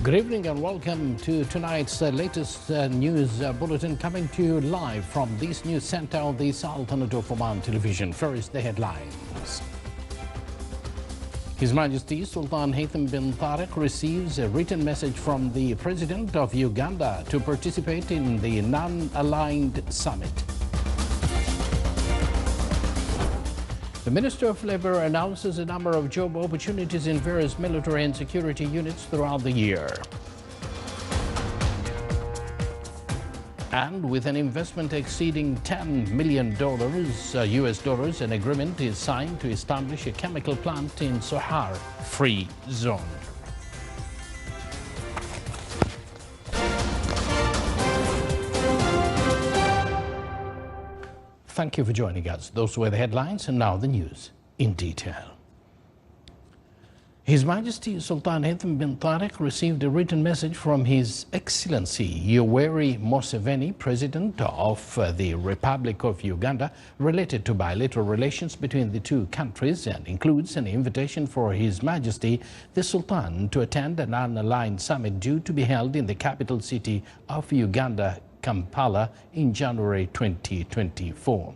Good evening and welcome to tonight's latest news bulletin, coming to you live from this news center of the Sultanate of Oman Television. First, the headlines. His Majesty Sultan Haytham bin Tariq receives a written message from the President of Uganda to participate in the non-aligned summit. The Minister of Labour announces a number of job opportunities in various military and security units throughout the year. And with an investment exceeding $10 million US dollars, an agreement is signed to establish a chemical plant in Sohar-free zone. Thank you for joining us. Those were the headlines, and now the news in detail. His Majesty Sultan Haytham bin Tariq received a written message from His Excellency Yoweri Museveni, President of the Republic of Uganda, related to bilateral relations between the two countries, and includes an invitation for His Majesty the Sultan to attend an unaligned summit due to be held in the capital city of Uganda, Kampala, in January 2024.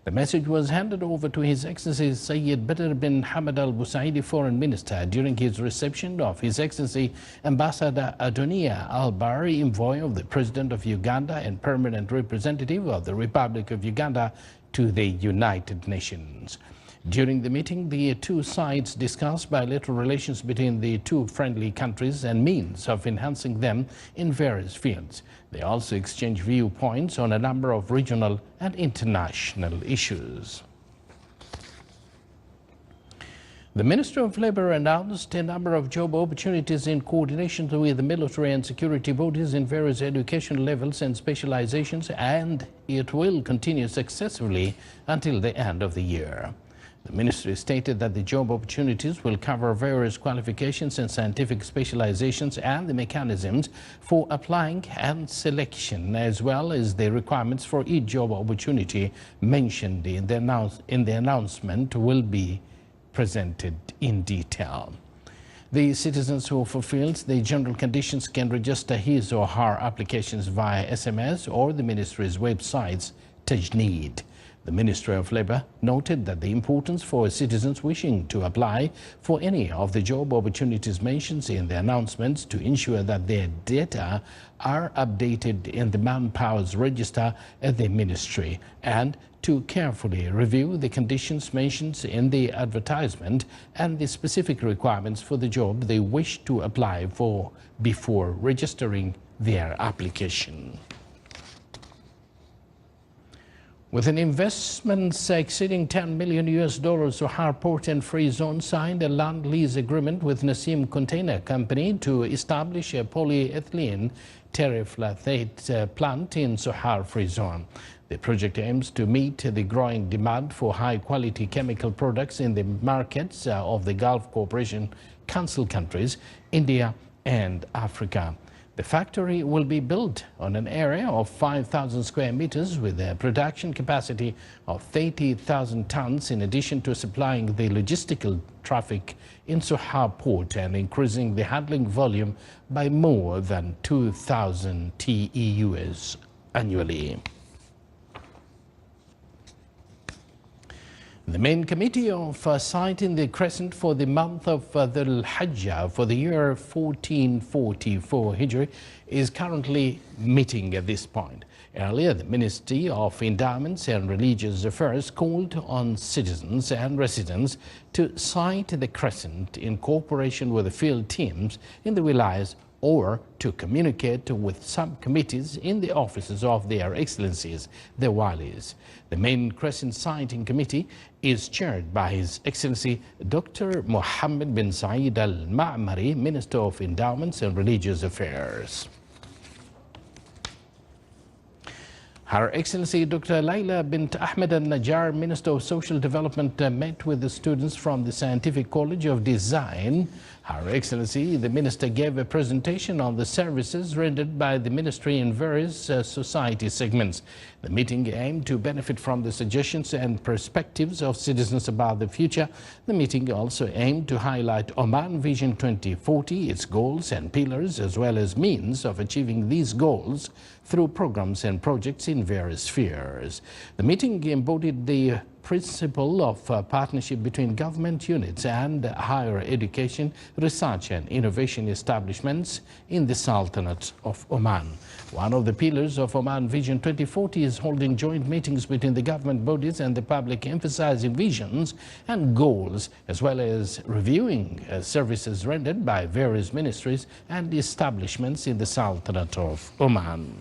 The message was handed over to His Excellency Sayyid Badr bin Hamad Al Busaidi, Foreign Minister, during his reception of His Excellency Ambassador Adonia Al-Bari, envoy of the President of Uganda and permanent representative of the Republic of Uganda to the United Nations. During the meeting, the two sides discussed bilateral relations between the two friendly countries and means of enhancing them in various fields. They also exchanged viewpoints on a number of regional and international issues. The Minister of Labour announced a number of job opportunities in coordination with the military and security bodies in various education levels and specializations, and it will continue successfully until the end of the year. The ministry stated that the job opportunities will cover various qualifications and scientific specializations and the mechanisms for applying and selection, as well as the requirements for each job opportunity mentioned in the announcement will be presented in detail. The citizens who fulfills the general conditions can register his or her applications via SMS or the ministry's website's Tajneed. The Ministry of Labour noted that the importance for citizens wishing to apply for any of the job opportunities mentioned in the announcements to ensure that their data are updated in the Manpower's register at the Ministry, and to carefully review the conditions mentioned in the advertisement and the specific requirements for the job they wish to apply for before registering their application. With an investment exceeding $10 million US dollars, Sohar Port and Free Zone signed a land lease agreement with Nasim Container Company to establish a polyethylene terephthalate plant in Sohar Free Zone. The project aims to meet the growing demand for high-quality chemical products in the markets of the Gulf Cooperation Council countries, India and Africa. The factory will be built on an area of 5,000 square meters with a production capacity of 30,000 tons, in addition to supplying the logistical traffic in Sohar Port and increasing the handling volume by more than 2,000 TEUs annually. The main committee of sight in the crescent for the month of Dhul Hijjah for the year 1444 Hijri is currently meeting at this point. Earlier, the Ministry of Endowments and Religious Affairs called on citizens and residents to sight the crescent in cooperation with the field teams in the wilayas, or to communicate with subcommittees in the offices of their excellencies, the walis. The main crescent sighting committee is chaired by His Excellency Dr. Mohammed bin Saeed Al Ma'mari, Minister of Endowments and Religious Affairs. Her Excellency Dr. Laila bint Ahmed Al Najjar, Minister of Social Development, met with the students from the Scientific College of Design, Her Excellency, the Minister gave a presentation on the services rendered by the Ministry in various society segments. The meeting aimed to benefit from the suggestions and perspectives of citizens about the future. The meeting also aimed to highlight Oman Vision 2040, its goals and pillars, as well as means of achieving these goals through programs and projects in various spheres. The meeting embodied the principle of partnership between government units and higher education, research and innovation establishments in the Sultanate of Oman. One of the pillars of Oman Vision 2040 is holding joint meetings between the government bodies and the public, emphasizing visions and goals, as well as reviewing services rendered by various ministries and establishments in the Sultanate of Oman.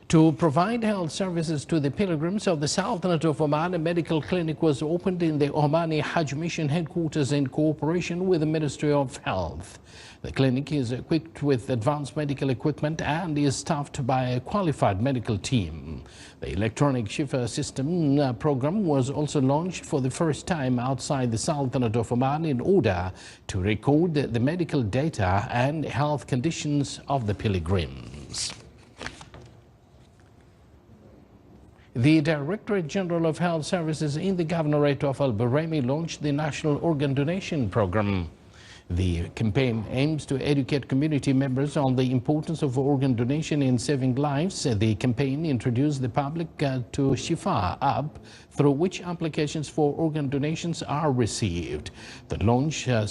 To provide health services to the pilgrims of the Sultanate of Oman, a medical clinic was opened in the Omani Hajj Mission headquarters in cooperation with the Ministry of Health. The clinic is equipped with advanced medical equipment and is staffed by a qualified medical team. The electronic Shifa system program was also launched for the first time outside the Sultanate of Oman in order to record the medical data and health conditions of the pilgrims. The Directorate General of Health Services in the Governorate of Al Buraimi launched the National Organ Donation Program. The campaign aims to educate community members on the importance of organ donation in saving lives. The campaign introduced the public to Shifa app, through which applications for organ donations are received. The launching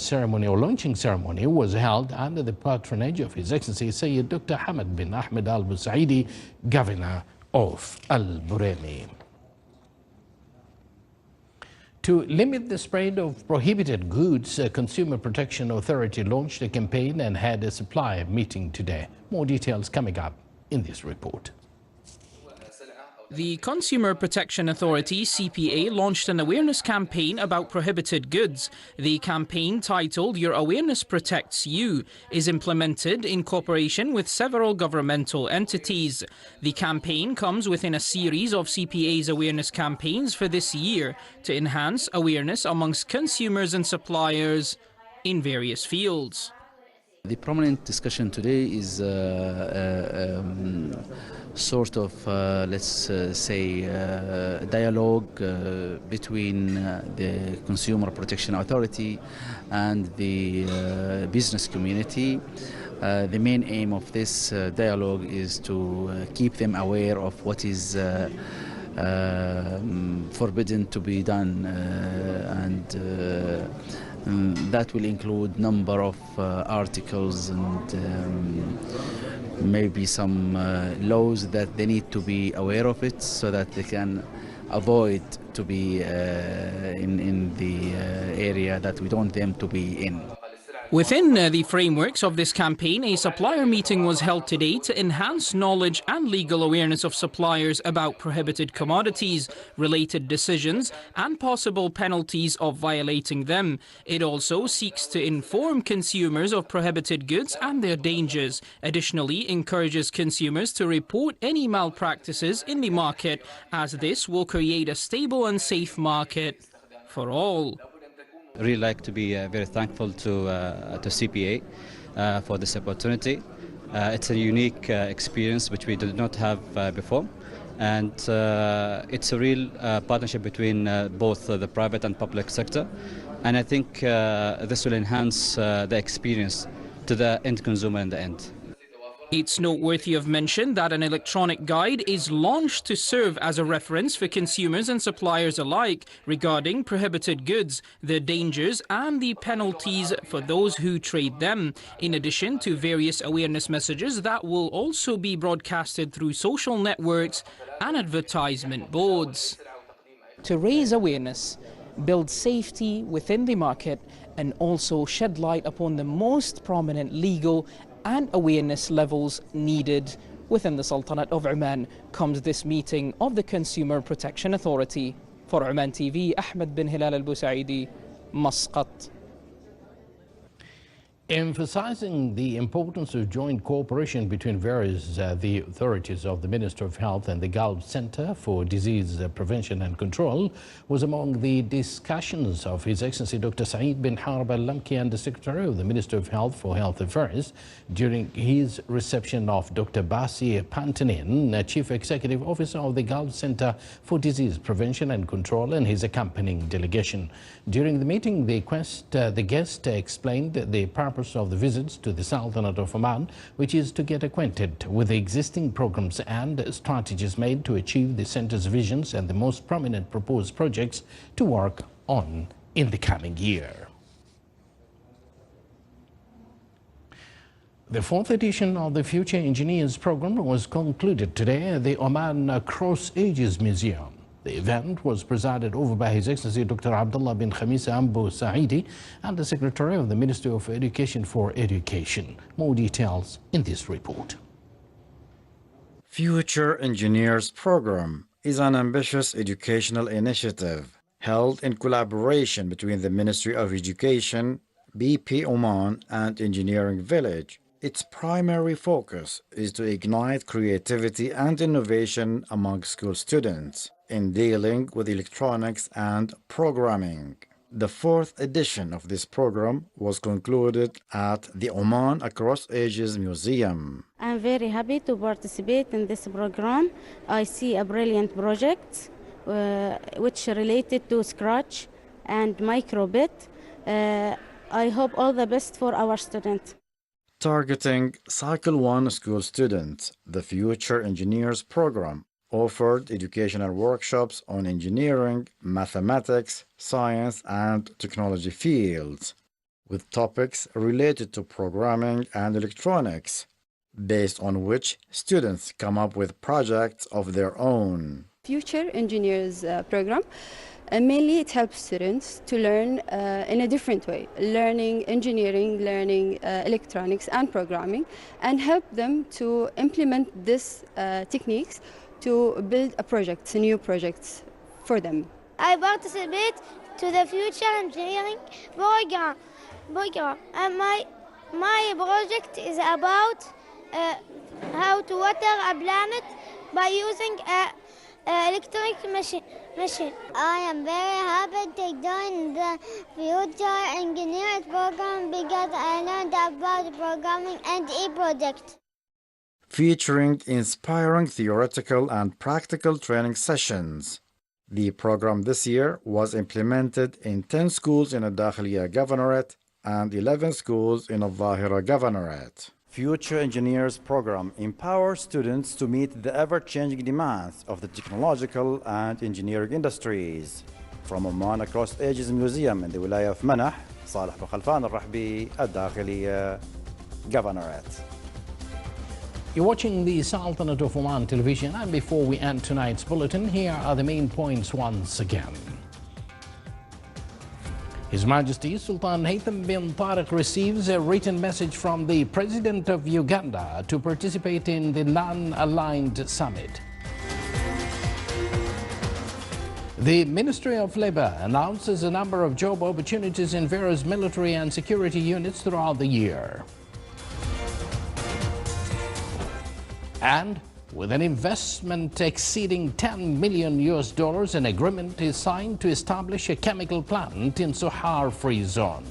ceremony was held under the patronage of His Excellency Sayyid Dr. Hamad bin Ahmed Al Busaidi, Governor of Al Buraimi. To limit the spread of prohibited goods, Consumer Protection Authority launched a campaign and had a supply meeting today. More details coming up in this report. The Consumer Protection Authority, CPA, launched an awareness campaign about prohibited goods. The campaign, titled Your Awareness Protects You, is implemented in cooperation with several governmental entities. The campaign comes within a series of CPA's awareness campaigns for this year to enhance awareness amongst consumers and suppliers in various fields. The prominent discussion today is sort of, let's say, dialogue between the Consumer Protection Authority and the business community. The main aim of this dialogue is to keep them aware of what is forbidden to be done, and that will include number of articles and maybe some laws that they need to be aware of it, so that they can avoid to be in the area that we don't want them to be in. Within the frameworks of this campaign, a supplier meeting was held today to enhance knowledge and legal awareness of suppliers about prohibited commodities, related decisions, and possible penalties of violating them. It also seeks to inform consumers of prohibited goods and their dangers. Additionally, encourages consumers to report any malpractices in the market, as this will create a stable and safe market for all. I really like to be very thankful to CPA for this opportunity. It's a unique experience which we did not have before, and it's a real partnership between both the private and public sector, and I think this will enhance the experience to the end consumer in the end. It's noteworthy of mention that an electronic guide is launched to serve as a reference for consumers and suppliers alike regarding prohibited goods, their dangers and the penalties for those who trade them, in addition to various awareness messages that will also be broadcasted through social networks and advertisement boards. To raise awareness, build safety within the market, and also shed light upon the most prominent legal and awareness levels needed within the Sultanate of Oman comes this meeting of the Consumer Protection Authority. For Oman TV, Ahmed bin Hilal Al Busaidi, Muscat. Emphasizing the importance of joint cooperation between the authorities of the Ministry of Health and the Gulf Center for Disease Prevention and Control was among the discussions of His Excellency Dr. Saeed bin Harb al-Lamki and the Secretary of the Ministry of Health for Health Affairs during his reception of Dr. Basi Pantanin, Chief Executive Officer of the Gulf Center for Disease Prevention and Control, and his accompanying delegation. During the meeting, the guest explained the purpose of the visits to the Sultanate of Oman, which is to get acquainted with the existing programs and strategies made to achieve the center's visions and the most prominent proposed projects to work on in the coming year. The fourth edition of the Future Engineers program was concluded today at the Oman Cross Ages Museum. The event was presided over by His Excellency Dr. Abdullah bin Khamis Ambo Saidi and the Secretary of the Ministry of Education for Education. More details in this report. Future Engineers Program is an ambitious educational initiative held in collaboration between the Ministry of Education, BP Oman, and Engineering Village. Its primary focus is to ignite creativity and innovation among school students in dealing with electronics and programming. The fourth edition of this program was concluded at the Oman Across Ages Museum. I'm very happy to participate in this program. I see a brilliant project which related to Scratch and microbit. I hope all the best for our students. Targeting Cycle 1 school students, the Future Engineers program offered educational workshops on engineering, mathematics, science, and technology fields, with topics related to programming and electronics, based on which students come up with projects of their own. Future Engineers program, mainly it helps students to learn in a different way, learning engineering, learning electronics and programming, and help them to implement these techniques to build new projects for them. I participate to the Future Engineering program, and my project is about how to water a planet by using an electric machine. I am very happy to join the Future Engineers program because I learned about programming and e-project. Featuring inspiring theoretical and practical training sessions. The program this year was implemented in 10 schools in Al-Dakhiliya Governorate and 11 schools in Al-Zahira Governorate. Future Engineers program empowers students to meet the ever-changing demands of the technological and engineering industries. From Oman Across Ages Museum in the Wilaya of Manah, Salih Bukhalfan Al-Rahbi, Al-Dakhiliya Governorate. You're watching the Sultanate of Oman television, and before we end tonight's bulletin, here are the main points once again. His Majesty Sultan Haytham bin Tariq receives a written message from the President of Uganda to participate in the Non-Aligned Summit. The Ministry of Labour announces a number of job opportunities in various military and security units throughout the year. And with an investment exceeding $10 million, an agreement is signed to establish a chemical plant in Sohar-free zone.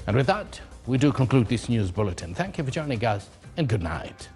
And with that, we do conclude this news bulletin. Thank you for joining us, and good night.